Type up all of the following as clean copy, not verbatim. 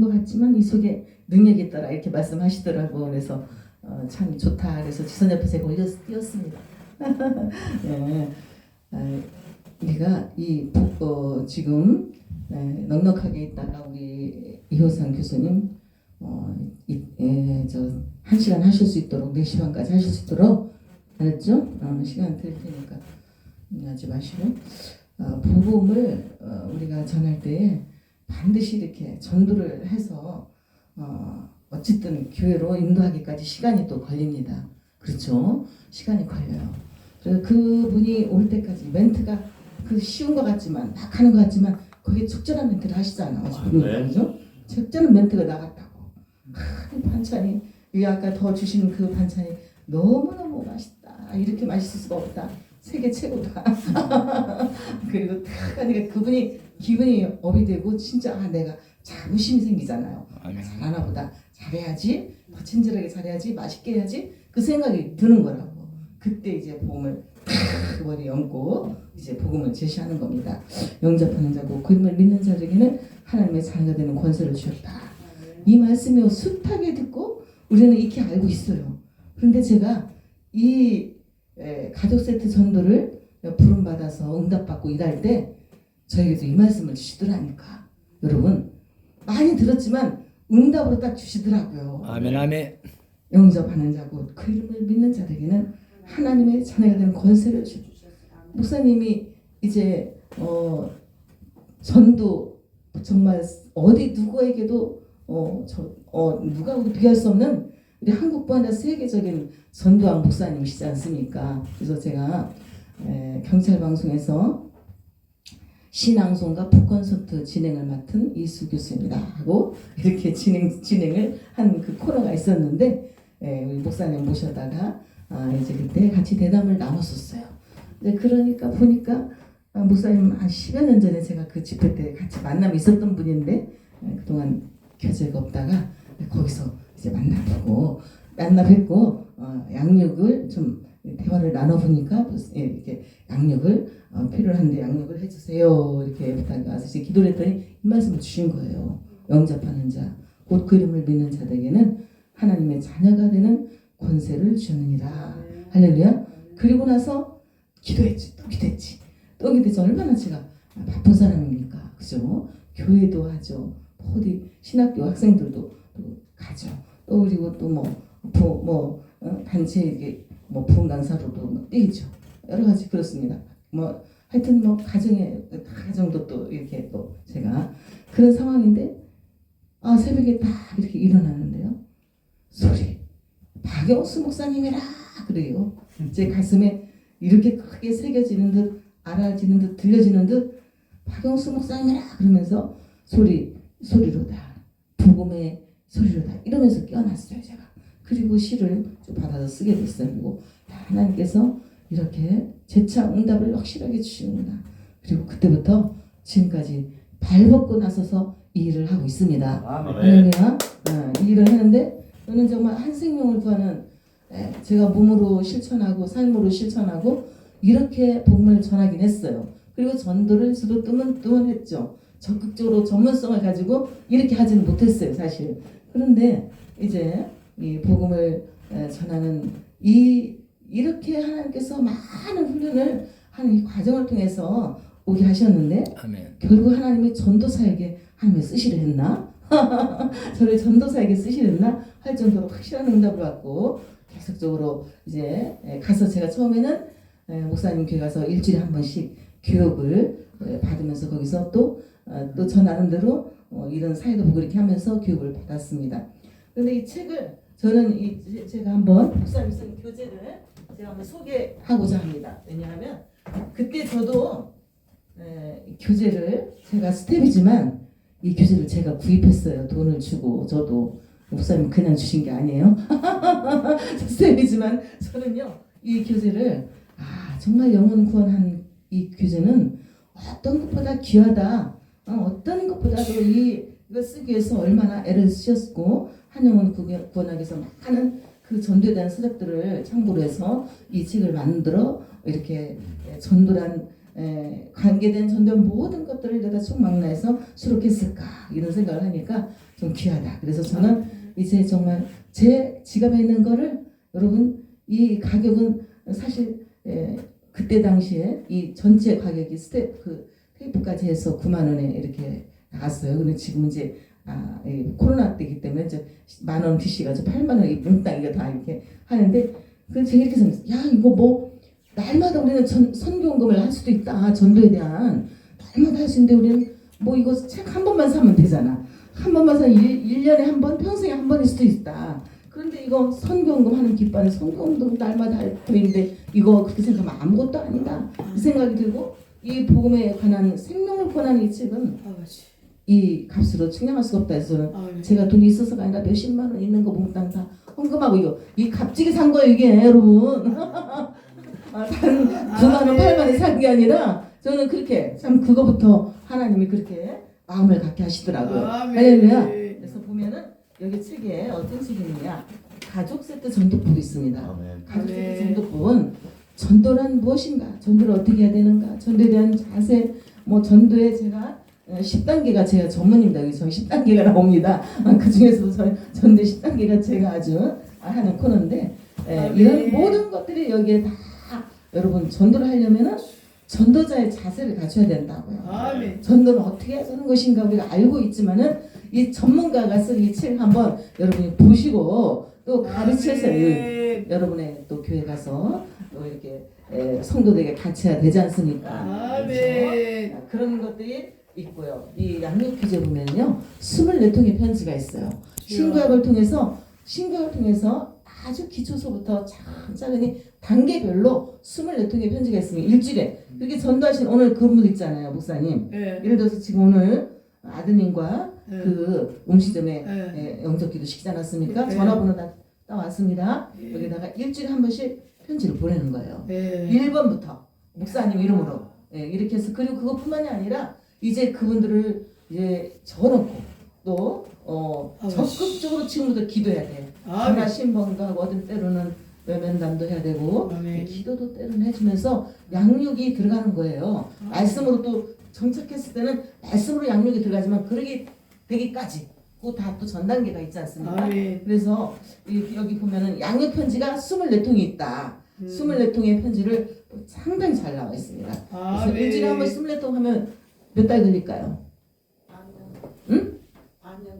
것 같지만 이 속에 능력이 있더라 이렇게 말씀하시더라고. 그래서 참 좋다. 그래서 지선 옆에 제가 띄웠습니다. 네. 우리가 지금 넉넉하게 있다가 우리 이호상 교수님 저 1시간 하실 수 있도록 4시 반까지 하실 수 있도록 알았죠? 시간 드릴 테니까 하지 마시고 복음을 우리가 전할 때에 반드시 이렇게 전도를 해서 어쨌든 교회로 인도하기까지 시간이 또 걸립니다. 그렇죠? 시간이 걸려요. 그래서 그분이 올 때까지 멘트가 쉬운 것 같지만 막 하는 것 같지만 거기에 적절한 멘트를 하시잖아요. 그죠? 적절한 멘트가 나갔다고. 이 반찬이 아까 더 주신 그 반찬이 너무너무 맛있다. 이렇게 맛있을 수가 없다. 세계 최고다. 그리고 딱 하니까 그분이 기분이 업이 되고 진짜 내가 자부심이 생기잖아요. 잘하나 보다. 잘해야지. 더 친절하게 잘해야지. 맛있게 해야지. 그 생각이 드는 거라고. 그때 이제 복음을 머리 얹고 이제 복음을 제시하는 겁니다. 영접하는 자고 그림을 믿는 자에게는 하나님의 자녀가 되는 권세를 주셨다. 이 말씀이 숱하게 듣고 우리는 익히 알고 있어요. 그런데 제가 이 가족 세트 전도를 부름받아서 응답받고 일할 때 저에게도 이 말씀을 주시더라니까. 여러분 많이 들었지만 응답으로 딱 주시더라고요. 아멘 아멘. 영접하는 자고 그 이름을 믿는 자에게는 하나님의 자녀가 되는 권세를 주고 목사님이 이제 전도 정말 어디 누구에게도 누가 비할 수 없는 우리 한국뿐 아니라 세계적인 전도왕 목사님이시지 않습니까? 그래서 제가 경찰 방송에서 신앙송과 북콘서트 진행을 맡은 이수 교수입니다 하고 이렇게 진행을 한 그 코너가 있었는데 우리 목사님 모셔다가 이제 그때 같이 대담을 나눴었어요. 그러니까 보니까 목사님 한 10여 년 전에 제가 그 집회 때 같이 만남이 있었던 분인데 그동안 교제가 없다가 거기서 이제 만나 뵙고 양육을 좀 대화를 나눠보니까 이렇게 양육을 필요한데 양육을 해주세요 이렇게 부탁이 와서 이제 기도를 했더니 이 말씀을 주신 거예요. 영접하는 자 곧 그 이름을 믿는 자에게는 하나님의 자녀가 되는 권세를 주느니라. 할렐루야. 그리고 나서 기도했지 또 기도했지 얼마나 제가 바쁜 사람입니까? 그죠? 교회도 하죠. 어디 신학교 학생들도 또 가죠. 또 그리고 또 단체 이게 부흥 강사로도 뛰죠. 여러 가지 그렇습니다. 하여튼 가정도 또 이렇게 또 제가 그런 상황인데 새벽에 딱 이렇게 일어나는데요. 소리 박영수 목사님이라 그래요. 제 가슴에 이렇게 크게 새겨지는 듯 알아지는 듯 들려지는 듯 박영수 목사님이라 그러면서 소리로다 복음의 소리로다 이러면서 깨어났어요 제가. 그리고 시를 좀 받아서 쓰게 됐어요. 그리고 하나님께서 이렇게 재차 응답을 확실하게 주시는구나. 그리고 그때부터 지금까지 발벗고 나서서 이 일을 하고 있습니다. 할렐루야. 이 일을 하는데 저는 정말 한 생명을 구하는 제가 몸으로 실천하고 삶으로 실천하고 이렇게 복음을 전하긴 했어요. 그리고 전도를 저도 뜨문뜨문했죠. 적극적으로 전문성을 가지고 이렇게 하지는 못했어요 사실. 그런데 이제 이 복음을 전하는 이렇게 하나님께서 많은 훈련을 하는 이 과정을 통해서 오게 하셨는데 아멘. 결국 하나님이 전도사에게 하나님이 쓰시려 했나? 저를 전도사에게 쓰시려 했나? 할 정도로 확실한 응답을 받고 계속적으로 이제 가서 제가 처음에는 목사님 교회 가서 일주일에 한 번씩 교육을 받으면서 거기서 또 저 나름대로 이런 사회도 보고 이렇게 하면서 교육을 받았습니다. 그런데 이 책을 저는 제가 한번 목사님 쓴 교재를 제가 한번 소개하고자 합니다. 왜냐하면 그때 저도 교재를 제가 스텝이지만 이 교재를 제가 구입했어요. 돈을 주고 저도 목사님 그냥 주신 게 아니에요. 스텝이지만 저는요 이 교재를 정말 영혼 구원한 이 교재는 어떤 것보다 귀하다. 어떤 것보다도 이걸 쓰기 위해서 얼마나 애를 쓰셨고 한 영혼 구원하기 위해서 많은 그 전도에 대한 서적들을 참고로 해서 이 책을 만들어 이렇게 전도란 관계된 전도 모든 것들을 내가 총망라해서 수록했을까 이런 생각을 하니까 좀 귀하다. 그래서 저는 이제 정말 제 지갑에 있는 거를 여러분 이 가격은 사실 그때 당시에 이 전체 가격이 그 테이프까지 해서 9만 원에 이렇게 나갔어요. 근데 지금 이제 이 코로나 때이기 때문에 이제 만원 DC가 8만 원이 몽땅 이거 다 이렇게 하는데 그 제가 이렇게 생각했어요. 야 이거 뭐 날마다 우리는 선교금을 할 수도 있다. 전도에 대한 날마다 할 수 있는데 우리는 뭐 이거 책 한 번만 사면 되잖아. 한 번만 사면 1년에 한 번, 평생에 한 번일 수도 있다. 그런데 이거 선교금 하는 기반에 선교금도 날마다 할 터인데 이거 그렇게 생각하면 아무것도 아니다. 이 생각이 들고 이 복음에 관한 생명을 권하는 이 책은 이 값으로 측량할 수가 없다 해서 제가 돈이 있어서가 아니라 몇십만 원 있는 거 몽땅 다 헌금하고 이거 이 값지게 산 거예요 이게 여러분. 다른 9만 원, 8만 원에 산 게 아니라 저는 그렇게 참 그거부터 하나님이 그렇게 마음을 갖게 하시더라고요. 할렐루야. 그래서 보면은 여기 책에 어떤 책이냐 가족 세트 전도법이 있습니다. 가족 세트 전도법은 전도란 무엇인가, 전도를 어떻게 해야 되는가, 전도에 대한 자세, 뭐 전도에 제가 10단계가 제가 전문입니다. 여기 저 10단계가 나옵니다. 그 중에서도 전도 10단계가 제가 아주 하는 코너인데 이런 모든 것들이 여기에 다 여러분 전도를 하려면은 전도자의 자세를 갖춰야 된다고요. 전도는 어떻게 하는 것인가 우리가 알고 있지만은 이 전문가가 쓴 이 책 한번 여러분이 보시고 또 가르쳐서 여러분의 또 교회 가서 또 이렇게 성도들에게 가르쳐야 되지 않습니까? 그렇죠? 그런 것들이 있고요. 이 양육 규제 보면요 24통의 편지가 있어요. 신구약을 통해서 아주 기초서부터 차근히 단계별로 24통의 편지가 있으니 일주일에 그렇게 전도하신 오늘 그분 있잖아요 목사님. 예를 들어서 지금 오늘 아드님과 그 음식점에 영접기도 시키지 않았습니까? 전화번호 다 따왔습니다. 여기다가 일주일에 한 번씩 편지를 보내는 거예요. 1번부터 목사님 이름으로 이렇게 해서 그리고 그것뿐만이 아니라 이제 그분들을 이제 적어놓고 또 적극적으로 지금부터 기도해야 돼. 전화 신방도 하고 어떤 때로는 면담도 해야 되고 기도도 때로는 해주면서 양육이 들어가는 거예요. 말씀으로 또 정착했을 때는 말씀으로 양육이 들어가지만 그러기 되기까지 그 다 또 전 단계가 있지 않습니까? 그래서 여기 보면은 양육 편지가 24통이 있다. 24통의 편지를 상당히 잘 나와 있습니다. 그래서 일주일에 한 번 24통 하면 몇 달 걸릴까요? 응?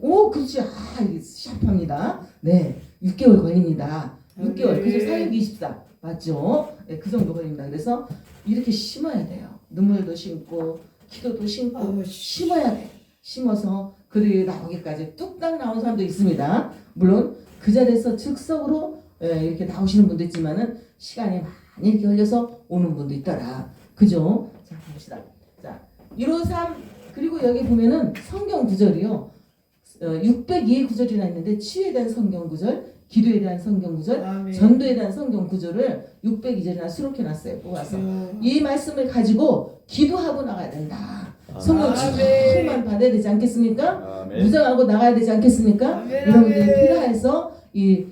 오, 그렇지. 이게 샤프합니다. 네, 6개월 걸립니다. 6개월. 그죠? 사역이 24. 맞죠? 네, 그 정도 걸립니다. 그래서 이렇게 심어야 돼요. 눈물도 심고, 기도도 심고, 심어야 돼. 심어서 글이 나오기까지 뚝딱 나온 사람도 있습니다. 물론 그 자리에서 즉석으로 이렇게 나오시는 분도 있지만은 시간이 많이 이렇게 걸려서 오는 분도 있더라. 그죠? 자, 봅시다. 자, 153 그리고 여기 보면은 성경 구절이요. 602의 구절이나 있는데 치유에 대한 성경 구절, 기도에 대한 성경 구절, 전도에 대한 성경 구절을 602절이나 수록해 놨어요. 뽑아서 이 말씀을 가지고 기도하고 나가야 된다. 성령 충만 받아야 되지 않겠습니까? 무장하고 나가야 되지 않겠습니까? 여러분들이 필요해서 이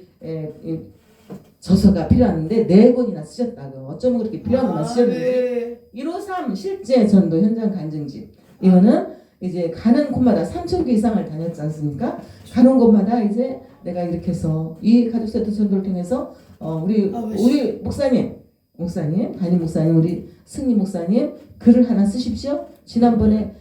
저서가 필요한데 4권이나 쓰셨다고. 어쩌면 그렇게 필요한 것만 쓰셨는지. 153 실제 전도 현장 간증집. 이거는 이제 가는 곳마다 3,000개 이상을 다녔지 않습니까? 가는 곳마다 이제 내가 이렇게 해서 이 가족 세트 전도를 통해서 우리 목사님, 담임 목사님, 우리 승리 목사님 글을 하나 쓰십시오. 지난번에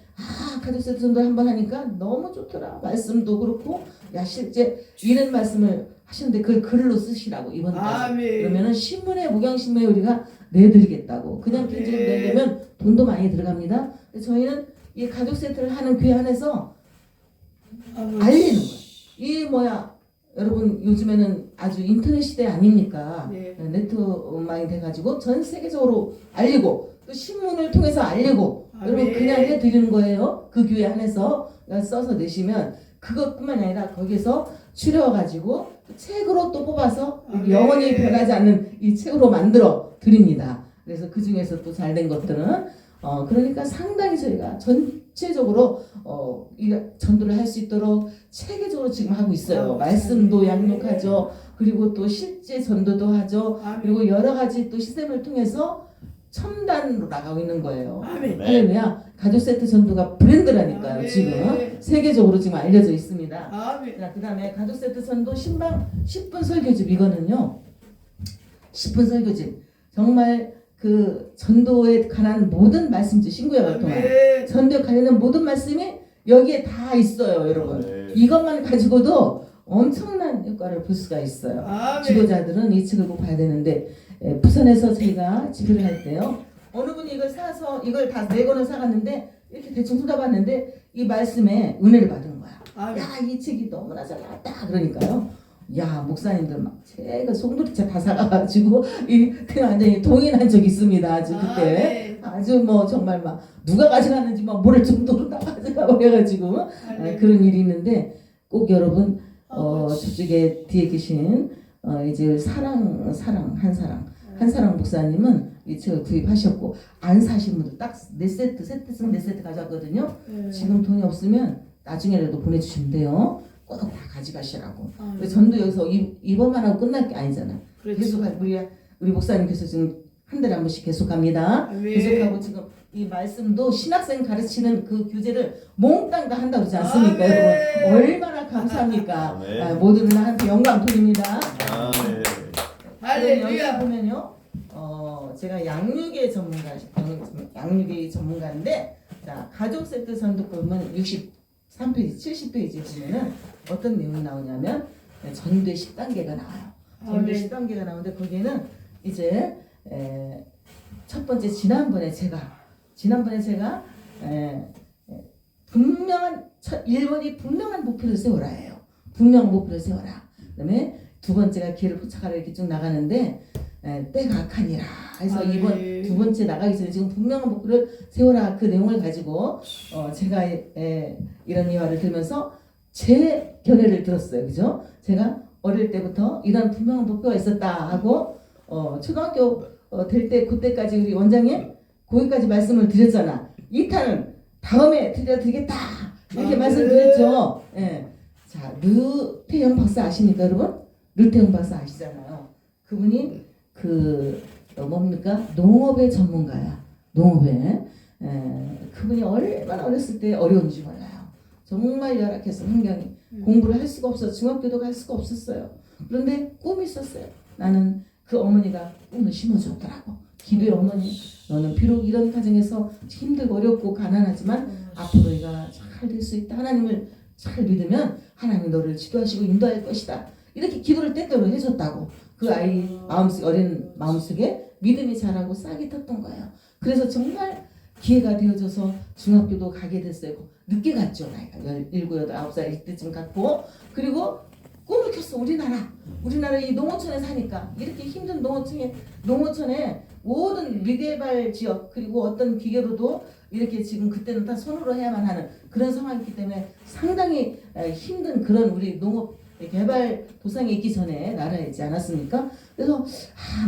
가족 세트 전도를 한번 하니까 너무 좋더라. 말씀도 그렇고 실제 이런 말씀을 하시는데 그걸 글로 쓰시라고 이번까지. 그러면은 신문에 목양신문에 우리가 내드리겠다고. 그냥 편지를 내려면 돈도 많이 들어갑니다. 저희는 이 가족 세트를 하는 교회 안에서 알리는 거예요. 여러분 요즘에는 아주 인터넷 시대 아닙니까? 네트워크망이 돼가지고 전 세계적으로 알리고 또 신문을 통해서 알리고 여러분 그냥 해드리는 거예요. 그 교회 안에서 써서 내시면 그것뿐만 아니라 거기서 추려가지고 책으로 또 뽑아서 영원히 변하지 않는 이 책으로 만들어 드립니다. 그래서 그 중에서 또 잘된 것들은 그러니까 상당히 저희가 전체적으로 이 전도를 할 수 있도록 체계적으로 지금 하고 있어요. 말씀도 양육하죠. 그리고 또 실제 전도도 하죠. 그리고 여러 가지 또 시스템을 통해서 첨단으로 나가고 있는 거예요. 아멘. 할렐루야. 가족 세트 전도가 브랜드라니까요. 아멘. 지금 세계적으로 지금 알려져 있습니다. 아멘. 자, 그다음에 가족 세트 전도 신방 10분 설교집 이거는요. 10분 설교집 정말 그 전도에 관한 모든 말씀지 신구약을 통한 아멘. 전도에 관련된 모든 말씀이 여기에 다 있어요, 여러분. 네. 이것만 가지고도 엄청난 효과를 볼 수가 있어요. 아멘. 지도자들은 이 책을 꼭 봐야 되는데 부산에서 저희가 집회를 할 때요. 어느 분이 이걸 사서 이걸 다 4권을 사갔는데 이렇게 대충 쏟아봤는데 이 말씀에 은혜를 받은 거야. 아멘. 야, 이 책이 너무나 잘 나왔다. 그러니까요. 야, 목사님들 막 제가 송두리째 다 사가지고 그냥 완전히 동의한 적이 있습니다. 아주 그때 아주 뭐 정말 막 누가 가져갔는지 막 모를 정도로 다 가져가고 해가지고 그런 일이 있는데 꼭 여러분 저쪽에 뒤에 계신 이제 한 사랑 목사님은 이 책을 구입하셨고 안 사신 분들 딱 4세트씩 4세트 가져왔거든요. 지금 돈이 없으면 나중에라도 보내주시면 돼요. 꼭 다 가져가시라고. 전도 여기서 이번만 하고 끝날 게 아니잖아. 계속 우리 목사님께서 지금 한 달에 한 번씩 계속 갑니다. 계속하고 지금 이 말씀도 신학생 가르치는 그 교재를 몽땅 다 한다고 그러지 않습니까? 여러분 얼마나 감사합니까? 모두는 나한테 영광 돌립니다. 할렐루야. 여기 보면요, 제가 양육의 전문가인데, 자 가족 세트 전도 보면 63페이지, 70페이지 보면은 어떤 내용이 나오냐면 전도의 10단계가 나와요. 전도의 10단계가 나오는데 거기에는 이제 첫 번째 지난번에 제가 분명한 1번이 분명한 목표를 세워라예요. 분명한 목표를 세워라. 그다음에 두 번째가 기회를 포착하라 이렇게 쭉 나가는데 때가 악하니라. 그래서 이번 두 번째 나가기 전에 지금 분명한 목표를 세워라 그 내용을 가지고 제가 이런 이화를 들으면서 제 견해를 들었어요. 그죠? 제가 어릴 때부터 이런 분명한 목표가 있었다 하고 초등학교 될 때 그때까지 우리 원장님 거기까지 말씀을 드렸잖아. 2탄은 다음에 드리겠다 이렇게 말씀드렸죠. 예. 자 르태영 박사 아십니까 여러분? 르태영 박사 아시잖아요. 그분이 뭡니까? 농업의 전문가야. 농업에. 그분이 얼마나 어렸을 때 어려운지 몰라요. 정말 열악해서 환경이 공부를 할 수가 없어. 중학교도 갈 수가 없었어요. 그런데 꿈이 있었어요. 나는 그 어머니가 꿈을 심어줬더라고. 기도의 어머니, 너는 비록 이런 가정에서 힘들고 어렵고 가난하지만 앞으로 네가 잘 될 수 있다. 하나님을 잘 믿으면 하나님이 너를 지도하시고 인도할 것이다. 이렇게 기도를 때때로 해줬다고. 그 아이 어린 마음속에 믿음이 자라고 싹이 텄던 거예요. 그래서 정말 기회가 되어져서 중학교도 가게 됐어요. 늦게 갔죠. 나이가 17, 8, 9살 이때쯤 갔고 그리고 꿈을 켰어. 우리나라 이 농어촌에 사니까 이렇게 힘든 농어촌에 모든 미개발 지역 그리고 어떤 기계로도 이렇게 지금 그때는 다 손으로 해야만 하는 그런 상황이기 때문에 상당히 힘든 그런 우리 농업 개발 도상에 있기 전에 나라였지 않았습니까? 그래서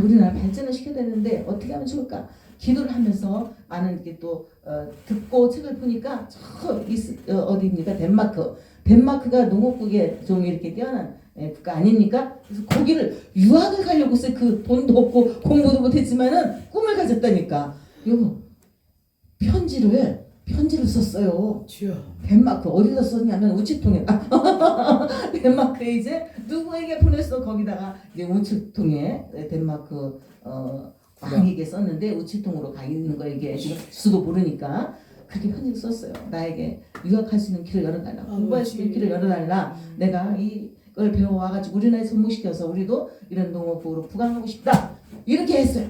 우리나라 발전을 시켜야 되는데 어떻게 하면 좋을까? 기도를 하면서 많은 게 또 듣고 책을 보니까 어디입니까? 덴마크가 농업국에 좀 이렇게 뛰어난 국가 아닙니까? 그래서 거기를 유학을 가려고 했어요. 그 돈도 없고 공부도 못했지만은 꿈을 가졌다니까. 여보 편지를 썼어요. 덴마크 어디다 썼냐면 우체통에 덴마크에 이제 누구에게 보냈어 거기다가 이제 우체통에 덴마크 왕에게 썼는데 우체통으로 가 있는 거 이게 지금 수도 모르니까 그렇게 편지를 썼어요. 나에게 유학할 수 있는 길을 열어달라. 공부할 수 있는 길을 열어달라. 내가 이걸 배워와가지고 우리나라에 접목시켜서 우리도 이런 농업부로 부강하고 싶다. 이렇게 했어요.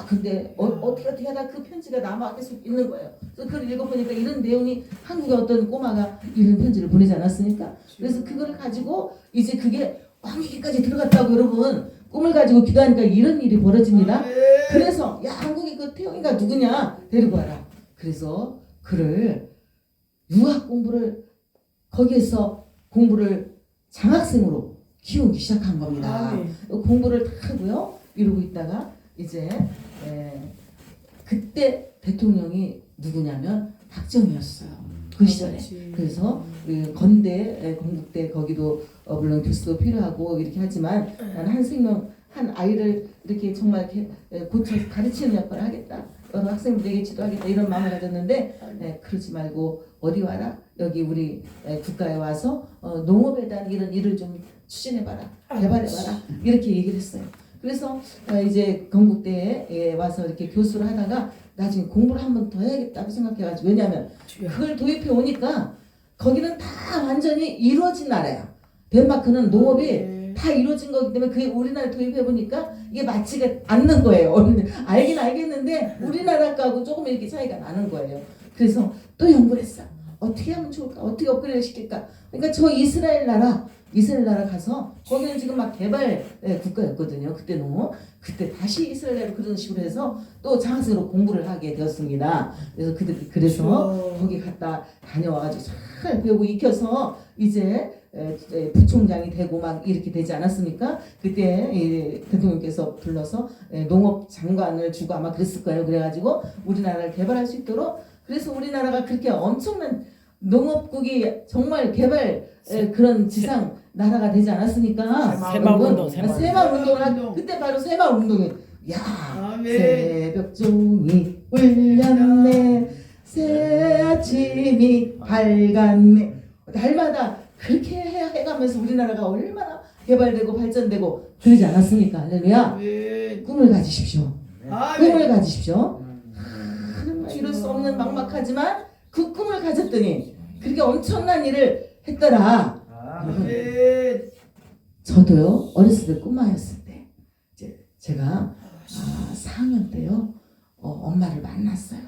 근데 어떻게 하다 그 편지가 남아 계속 있는 거예요. 그래서 그걸 읽어보니까 이런 내용이 한국의 어떤 꼬마가 이런 편지를 보내지 않았습니까? 그래서 그걸 가지고 이제 그게 왕에게까지 들어갔다고 여러분. 꿈을 가지고 기도하니까 이런 일이 벌어집니다. 그래서 야 한국의 그 태용이가 누구냐 데리고 와라. 그래서 그를 유학 공부를 거기에서 공부를 장학생으로 키우기 시작한 겁니다. 공부를 다 하고요. 이러고 있다가 이제 그때 대통령이 누구냐면 박정희였어요. 그 시절에. 그래서 건대 건국대 거기도 물론 교수도 필요하고 이렇게 하지만 나는 한 아이를 이렇게 정말 이렇게 고쳐 가르치는 역할을 하겠다. 학생들에게 지도하겠다 이런 마음을 가졌는데 그러지 말고 어디 와라 여기 우리 국가에 와서 농업에 대한 이런 일을 좀 추진해봐라 개발해봐라 이렇게 얘기를 했어요. 그래서 이제 건국대에 와서 이렇게 교수를 하다가 나중에 공부를 한 번 더 해야겠다고 생각해가지고 왜냐하면 그걸 도입해 오니까 거기는 다 완전히 이루어진 나라야. 덴마크는 농업이 다 이루어진 거기 때문에 그게 우리나라에 도입해 보니까 이게 맞지가 않는 거예요. 알긴 알겠는데 우리나라 거하고 조금 이렇게 차이가 나는 거예요. 그래서 또 연구를 했어. 어떻게 하면 좋을까? 어떻게 업그레이드 시킬까? 그러니까 저 이스라엘 나라 가서 거기는 지금 막 개발 국가였거든요. 그때 너무 그때 다시 이스라엘로 그런 식으로 해서 또 장학생으로 공부를 하게 되었습니다. 그래서 거기 갔다 다녀와가지고 잘 배우고 익혀서 이제 부총장이 되고 막 이렇게 되지 않았습니까? 그때 대통령께서 불러서 농업 장관을 주고 아마 그랬을 거예요. 그래가지고 우리나라를 개발할 수 있도록 그래서 우리나라가 그렇게 엄청난 농업국이 정말 개발 그런 지상 나라가 되지 않았습니까? 새마을운동. 새마을운동을 그때 바로 새마을운동이 야 새벽 종이 울렸네 새 아침이 밝았네 날마다 그렇게 해가면서 우리나라가 얼마나 개발되고 발전되고 그러지 않았습니까? 할렐루야. 꿈을 가지십시오. 꿈을 가지십시오. 이룰 수 없는 막막하지만 그 꿈을 가졌더니 그렇게 엄청난 일을 했더라. 저도요 어렸을 때 꿈마였을 때 제가 4학년 때요 엄마를 만났어요.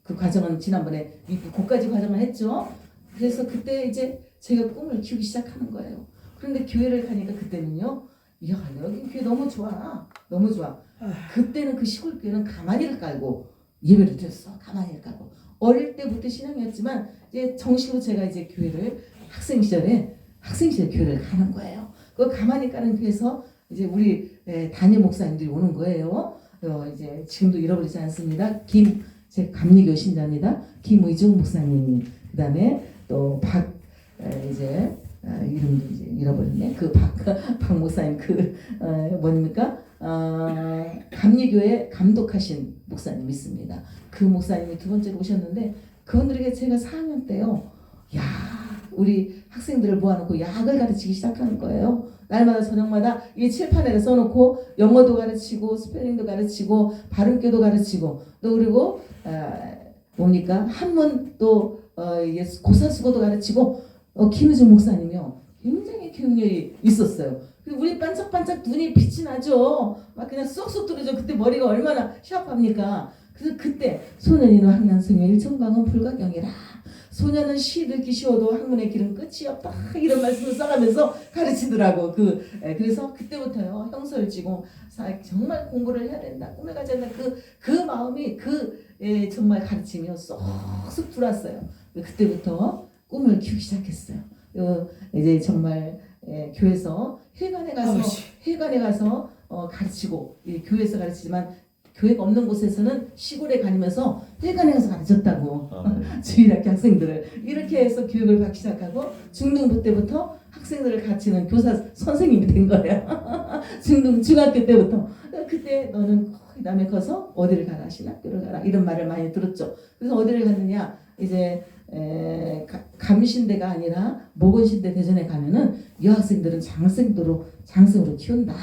그 과정은 지난번에 고까지 과정을 했죠. 그래서 그때 이제 제가 꿈을 키우기 시작하는 거예요. 그런데 교회를 가니까 그때는요 야 여기 교회 너무 좋아 너무 좋아. 그때는 그 시골 교회는 가마니를 깔고 예배를 드렸어. 가마니를 깔고 어릴 때부터 신앙이었지만 이제 정식으로 제가 이제 교회를 학생 시절에 교회를 가는 거예요. 그 가마니 까는 교회에서 이제 우리 담임 목사님들이 오는 거예요. 이제 지금도 잃어버리지 않습니다. 제 감리교 신자입니다. 김의중 목사님, 그다음에 또 이름도 이제 잃어버렸네. 박 목사님 뭡니까? 감리교회 감독하신 목사님 있습니다. 그 목사님이 두 번째로 오셨는데 그분들에게 제가 4학년 때요. 야 우리 학생들을 모아놓고 약을 가르치기 시작하는 거예요. 날마다 저녁마다 이 칠판에 써놓고 영어도 가르치고 스페링도 가르치고 발음교도 가르치고 또 그리고 뭡니까 한문 또 고사수고도 가르치고 김의중 목사님이요 굉장히 교육력이 있었어요. 그리고 우리 반짝반짝 눈이 빛이 나죠. 막 그냥 쏙쏙 들어져. 그때 머리가 얼마나 샤프합니까? 그래서 그때 소년이는 학년승의 일천강은 불가경이라. 소년은 시 듣기 쉬워도 학문의 길은 끝이 없다 이런 말씀을 써가면서 가르치더라고. 그래서 그때부터요 형설을 쥐고 정말 공부를 해야 된다 꿈을 가져야 된다 그 마음이 정말 가르치며 쏙쏙 들어왔어요. 그때부터 꿈을 키우기 시작했어요. 이제 정말 교회에서 회관에 가서 가르치고 교회에서 가르치지만 교회가 없는 곳에서는 시골에 다니면서 회관에 가서 가르쳤다고. 주일학교 학생들을 이렇게 해서 교육을 받기 시작하고 중등부 때부터 학생들을 가르치는 교사 선생님이 된 거예요. 중학교 때부터. 그때 너는 그다음에 커서 어디를 가라 신학교를 가라 이런 말을 많이 들었죠. 그래서 어디를 갔느냐 이제 감신대가 아니라 모건신대 대전에 가면은 여학생들은 장생으로 키운다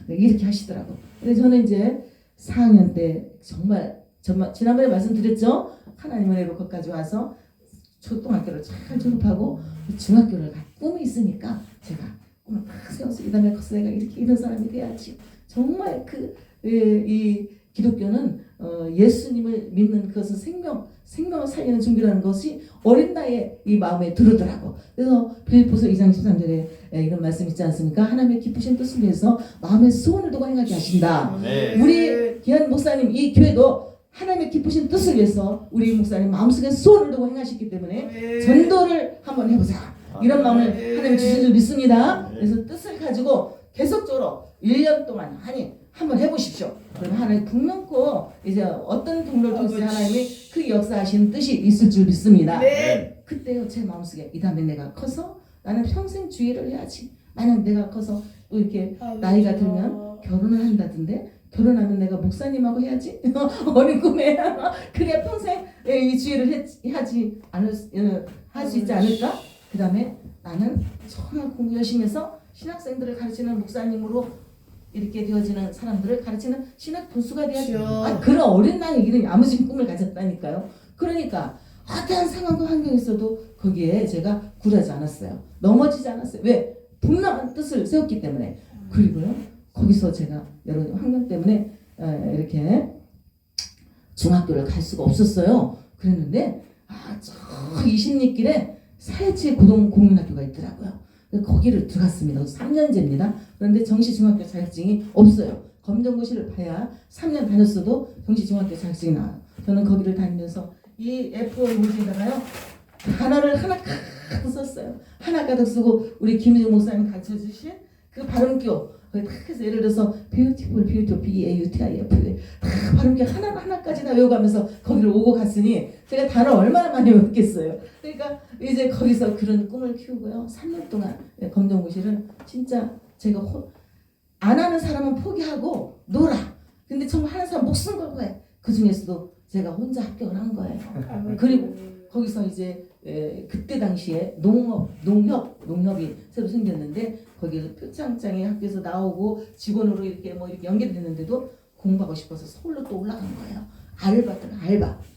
이렇게 하시더라고. 그래서 저는 이제 4학년 때 정말 지난번에 말씀드렸죠. 하나님 은혜로 거기까지 와서 초등학교를 잘 졸업하고 중학교를 갈 꿈이 있으니까 제가 꿈을 막 세워서 이 다음에 커서 내가 이렇게 이런 사람이 돼야지. 정말 이 기독교는 예수님을 믿는 그것은 생명을 살리는 준비라는 것이 어린 나이에 이 마음에 들더라고. 그래서 빌립보서 2장 13절에 이런 말씀 있지 않습니까? 하나님의 기쁘신 뜻을 위해서 마음의 소원을 두고 행하게 하신다. 네. 우리 귀한 목사님 이 교회도 하나님의 기쁘신 뜻을 위해서 우리 목사님 마음속에 소원을 두고 행하셨기 때문에 전도를 한번 해보자. 이런 마음을 하나님 주신 줄 믿습니다. 그래서 뜻을 가지고 계속적으로 1년 동안 한번 해보십시오. 그럼 하나님 분명코 이제 어떤 동료를 통해서 하나님이 그 역사하신 뜻이 있을 줄 믿습니다. 네. 그때요 제 마음속에 이 다음에 내가 커서 나는 평생 주의를 해야지. 만약 내가 커서 또 이렇게 나이가 들면 결혼을 한다던데 결혼하면 내가 목사님하고 해야지. 어린 꿈에 그게 평생 이 주의를 하지 않을 할 수 있지 않을까? 그 다음에 나는 정말 공부 열심히 해서 신학생들을 가르치는 목사님으로 이렇게 되어지는 사람들을 가르치는 신학 교수가 돼야지. 그런 어린 나이에는 야무진 꿈을 가졌다니까요. 그러니까 어떠한 상황과 환경이 있어도 거기에 제가 굴하지 않았어요. 넘어지지 않았어요. 왜? 분명한 뜻을 세웠기 때문에. 그리고요, 거기서 제가 여러 환경 때문에 이렇게 중학교를 갈 수가 없었어요. 그랬는데 저 이십리길에 사회치 고등공민학교가 있더라고요. 거기를 들어갔습니다. 3년제입니다. 그런데 정시중학교 자격증이 없어요. 검정고시를 봐야 3년 다녔어도 정시중학교 자격증이 나와요. 저는 거기를 다니면서 이 F4 용지에다가요 단어를 하나 가득 썼어요. 하나 가득 쓰고 우리 김희중 목사님 가르쳐주신 그 발음교 거기 딱 해서 예를 들어서 beautiful, beautiful, B-A-U-T-I-F 다 발음교 하나까지 다 외워가면서 거기를 오고 갔으니 제가 단어 얼마나 많이 외웠겠어요. 그러니까 이제 거기서 그런 꿈을 키우고요. 3년 동안 검정고시를 진짜 제가 안 하는 사람은 포기하고 놀아. 근데 정말 하는 사람 목숨 걸고 해. 그 중에서도 제가 혼자 합격을 한 거예요. 그리고 거기서 이제 그때 당시에 농협이 새로 생겼는데 거기에서 표창장에 학교에서 나오고 직원으로 이렇게 뭐 이렇게 연결됐는데도 공부하고 싶어서 서울로 또 올라간 거예요.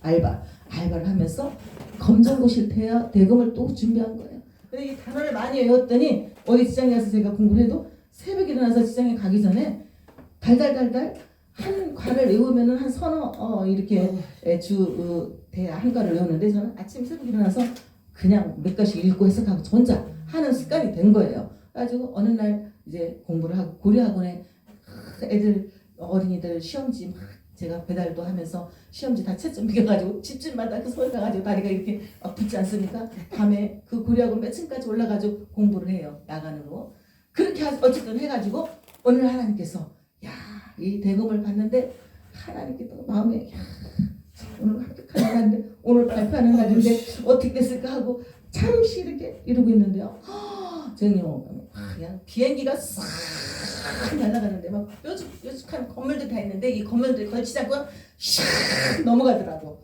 알바를 하면서 검정고시 대검을 또 준비한 거예요. 근데 이 단어를 많이 외웠더니 어디 직장에 가서 제가 공부를 해도 새벽에 일어나서 직장에 가기 전에 달달달달 한 과를 외우면은 한 서너 이렇게 한 과를 외우는데 저는 아침 새벽에 일어나서 그냥 몇 가지 읽고 해석하고 저 혼자 하는 습관이 된 거예요. 그래가지고 어느 날 이제 공부를 하고 고려학원에 애들 어린이들 시험지 막 제가 배달도 하면서 시험지 다 채점 비겨가지고 집집마다 그 서울 가가지고 다리가 이렇게 붙지 않습니까? 밤에 그 고려학원 몇 층까지 올라가지고 공부를 해요. 야간으로. 그렇게 어쨌든 해가지고 오늘 하나님께서 이 대검을 봤는데 하나님께 또 마음에 오늘 합격하는 날인데 오늘 발표하는 날인데 어떻게 됐을까 하고 잠시 이렇게 이러고 있는데요. 저는요 그냥 비행기가 싹 날아가는데 막 뾰족한 건물들 다 있는데 이 건물들 걸치지 않고 샥 넘어가더라고.